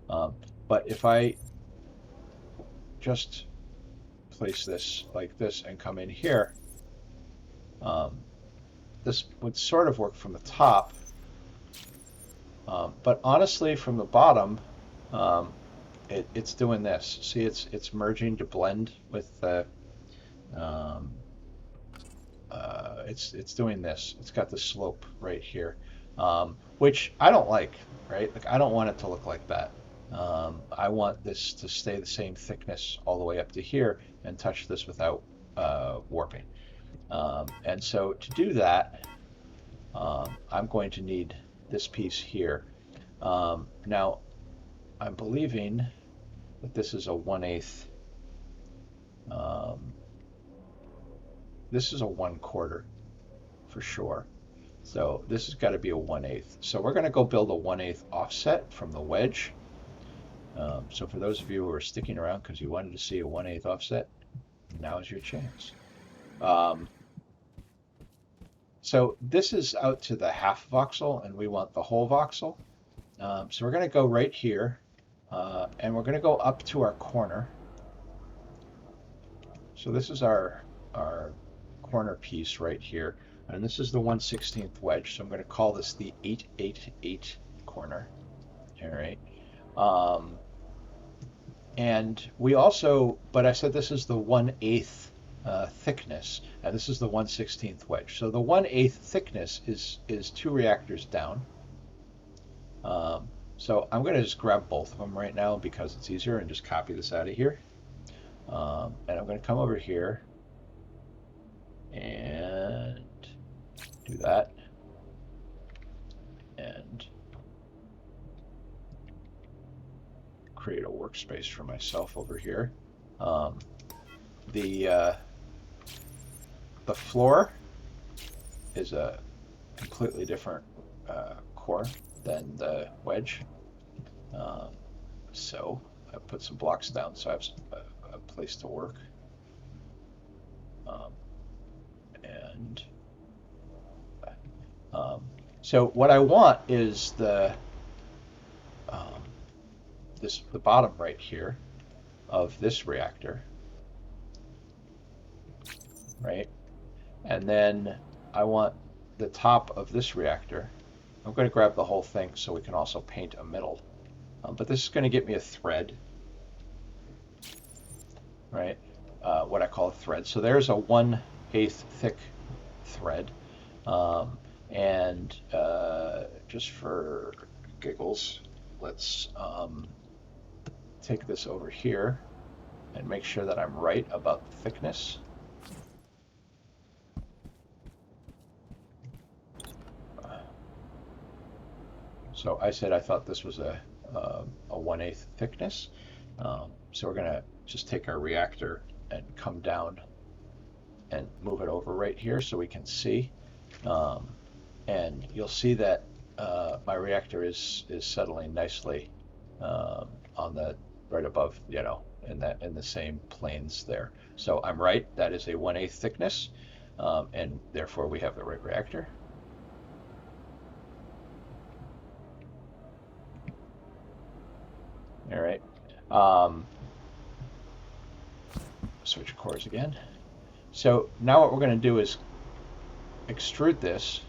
But if I just place this like this and come in here, um, this would sort of work from the top. But honestly, from the bottom, um, it's doing this. See, it's merging to blend with the. Um, it's doing this. It's got the slope right here, which I don't like. Right? Like I don't want it to look like that. I want this to stay the same thickness all the way up to here and touch this without warping. And so to do that, I'm going to need this piece here. Now, I'm believing that this is a 1/8. Um, this is a 1/4 for sure. So this has got to be a 1/8. So we're going to go build a 1/8 offset from the wedge. So for those of you who are sticking around because you wanted to see a 1/8 offset, now is your chance. Um, so this is out to the half voxel, and we want the whole voxel. So we're going to go right here, and we're going to go up to our corner. So this is our corner piece right here, and this is the 1/16 wedge. So I'm going to call this the 8/8/8 corner. All right. And we also, but I said this is the 1/8 thickness, and this is the 1/16 wedge. So the 1/8 thickness is 2 reactors down. So I'm going to just grab both of them right now because it's easier and just copy this out of here. And I'm going to come over here and do that. And create a workspace for myself over here. The floor is a completely different core than the wedge. So I put some blocks down so I have a place to work. And so what I want is the bottom right here of this reactor, right? And then I want the top of this reactor. I'm going to grab the whole thing so we can also paint a middle. But this is going to get me a thread, right? What I call a thread. So there's a 1/8 thick thread. And just for giggles, let's take this over here and make sure that I'm right about the thickness. So I said I thought this was a 1/8 thickness. So we're going to just take our reactor and come down and move it over right here so we can see. And you'll see that my reactor is settling nicely on the right above, in the same planes there. So I'm right. That is a 1/8 thickness, and therefore we have the right reactor. All right. Switch cores again. So now what we're going to do is extrude this.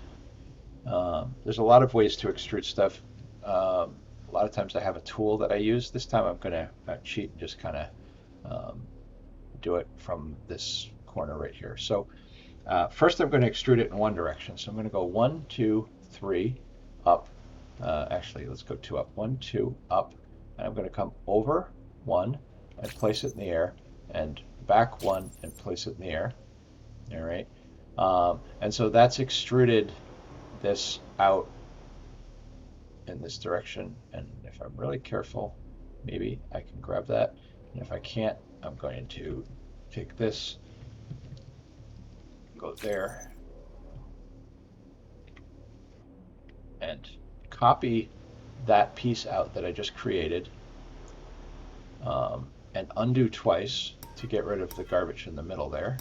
There's a lot of ways to extrude stuff. A lot of times I have a tool that I use. This time I'm going to cheat and just kind of do it from this corner right here. So first I'm going to extrude it in one direction. So I'm going to go 1, 2, 3, up. Actually, let's go 2 up. 1, 2, up. And I'm going to come over 1 and place it in the air, and back 1 and place it in the air. All right. And so that's extruded this out in this direction. And if I'm really careful, maybe I can grab that. And if I can't, I'm going to take this, go there, and copy that piece out that I just created, and undo twice to get rid of the garbage in the middle there.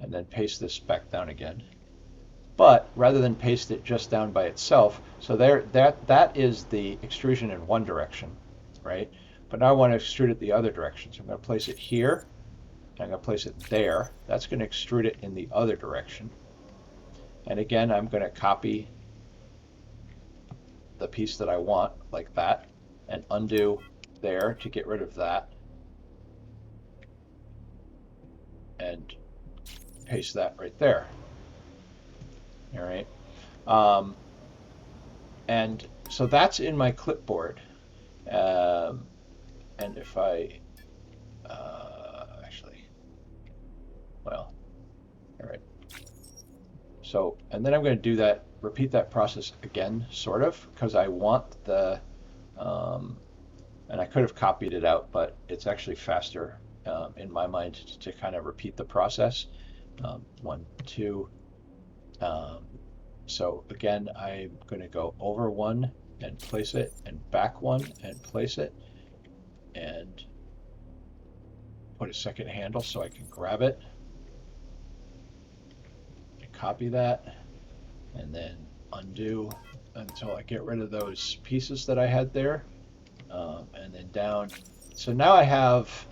And then paste this back down again. But rather than paste it just down by itself, so there, that is the extrusion in one direction, right? But now I want to extrude it the other direction. So I'm going to place it here. I'm going to place it there. That's going to extrude it in the other direction. And again, I'm going to copy the piece that I want, like that, and undo there to get rid of that. And paste that right there. All right. And so that's in my clipboard. And if I actually, well, all right. So, and then I'm going to do that, repeat that process again, sort of, because I want the, and I could have copied it out, but it's actually faster in my mind to kind of repeat the process. 1, 2. So again, I'm going to go over one and place it, and back one and place it, and put a second handle so I can grab it, and copy that, and then undo until I get rid of those pieces that I had there, and then down. So now I have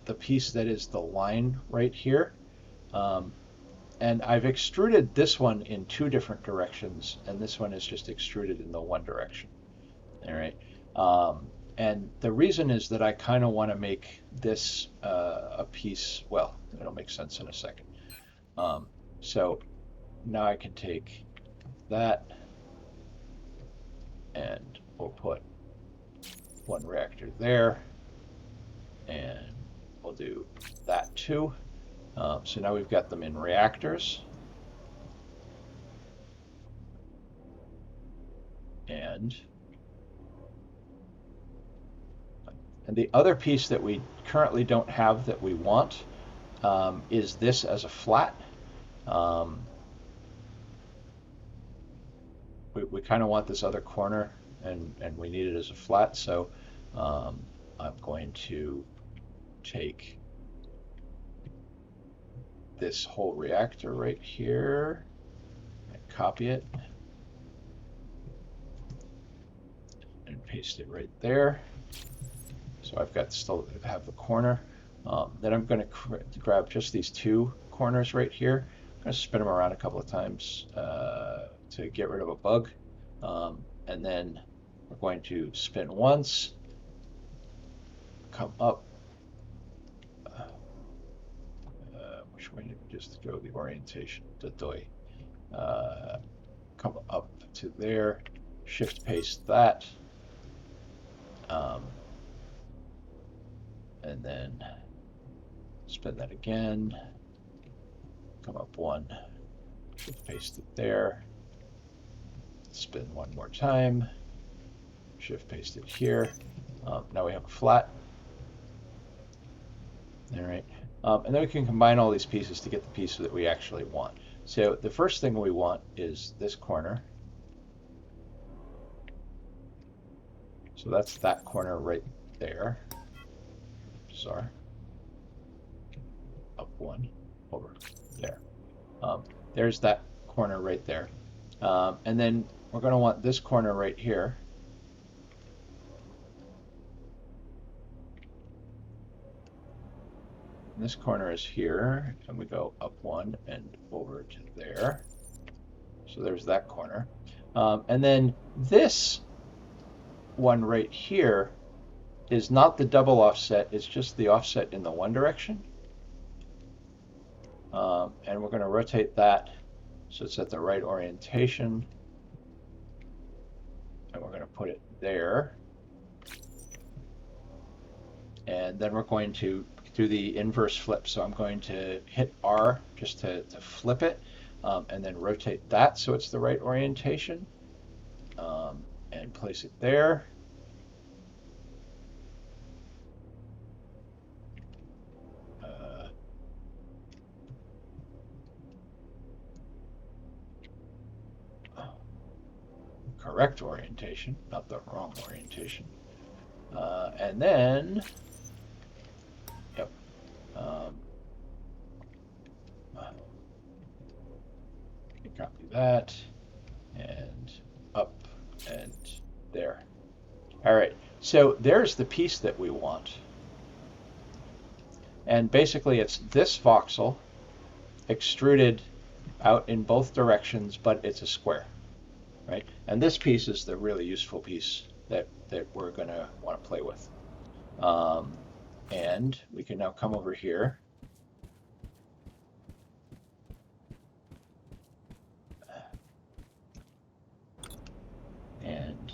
the piece that is the line right here. And I've extruded this one in 2 different directions, and this one is just extruded in the one direction. All right. And the reason is that I kind of want to make this a piece, well, it'll make sense in a second. So now I can take that, and we'll put one reactor there, and we'll do that too. So now we've got them in reactors. And the other piece that we currently don't have that we want is this as a flat. We kind of want this other corner, and we need it as a flat. So I'm going to take this whole reactor right here and copy it and paste it right there. So I've got still have the corner. Then I'm going to grab just these 2 corners right here. I'm going to spin them around a couple of times to get rid of a bug. And then we're going to spin once, come up. Which way to just go the orientation, the doi. Come up to there, shift paste that. And then spin that again, come up 1, shift paste it there, spin 1 more time, shift paste it here. Now we have a flat. All right, and then we can combine all these pieces to get the piece that we actually want. So the first thing we want is this corner. So that's that corner right there. Sorry. Up 1, over there. There's that corner right there. And then we're going to want this corner right here. And this corner is here, and we go up 1 and over to there. So there's that corner. And then this one right here is not the double offset, it's just the offset in the one direction. And we're going to rotate that so it's at the right orientation. And we're going to put it there. And then we're going to do the inverse flip. So I'm going to hit R just to flip it, and then rotate that so it's the right orientation, and place it there. Correct orientation, not the wrong orientation. And then, yep. that, and up, and there. All right, so there's the piece that we want. And basically it's this voxel extruded out in both directions, but it's a square, right? And this piece is the really useful piece that we're going to want to play with. And we can now come over here. And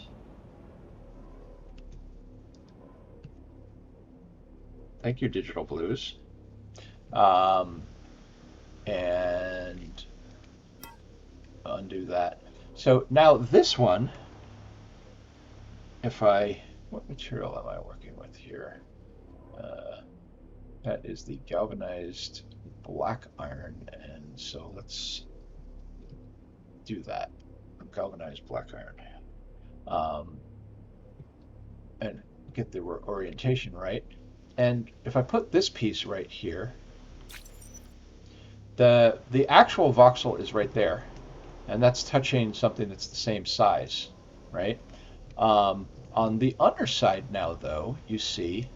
thank you, Digital Blues. And undo that. So now this one, what material am I working with here? That is the galvanized black iron, and so let's do that. Galvanized black iron. And get the orientation right. And if I put this piece right here, the actual voxel is right there, and that's touching something that's the same size, right? On the underside now, though, you see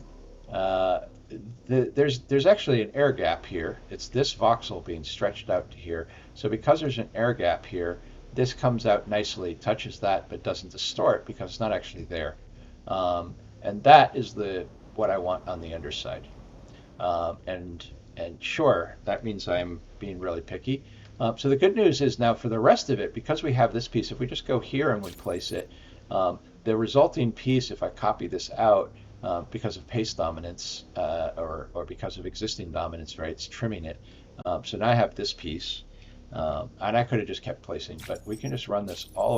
there's actually an air gap here. It's this voxel being stretched out to here. So because there's an air gap here, this comes out nicely, touches that, but doesn't distort because it's not actually there. And that is what I want on the underside. And sure, that means I'm being really picky. So the good news is now for the rest of it, because we have this piece, if we just go here and we place it, the resulting piece, if I copy this out, because of paste dominance or because of existing dominance, right, it's trimming it. So now I have this piece, and I could have just kept placing, but we can just run this all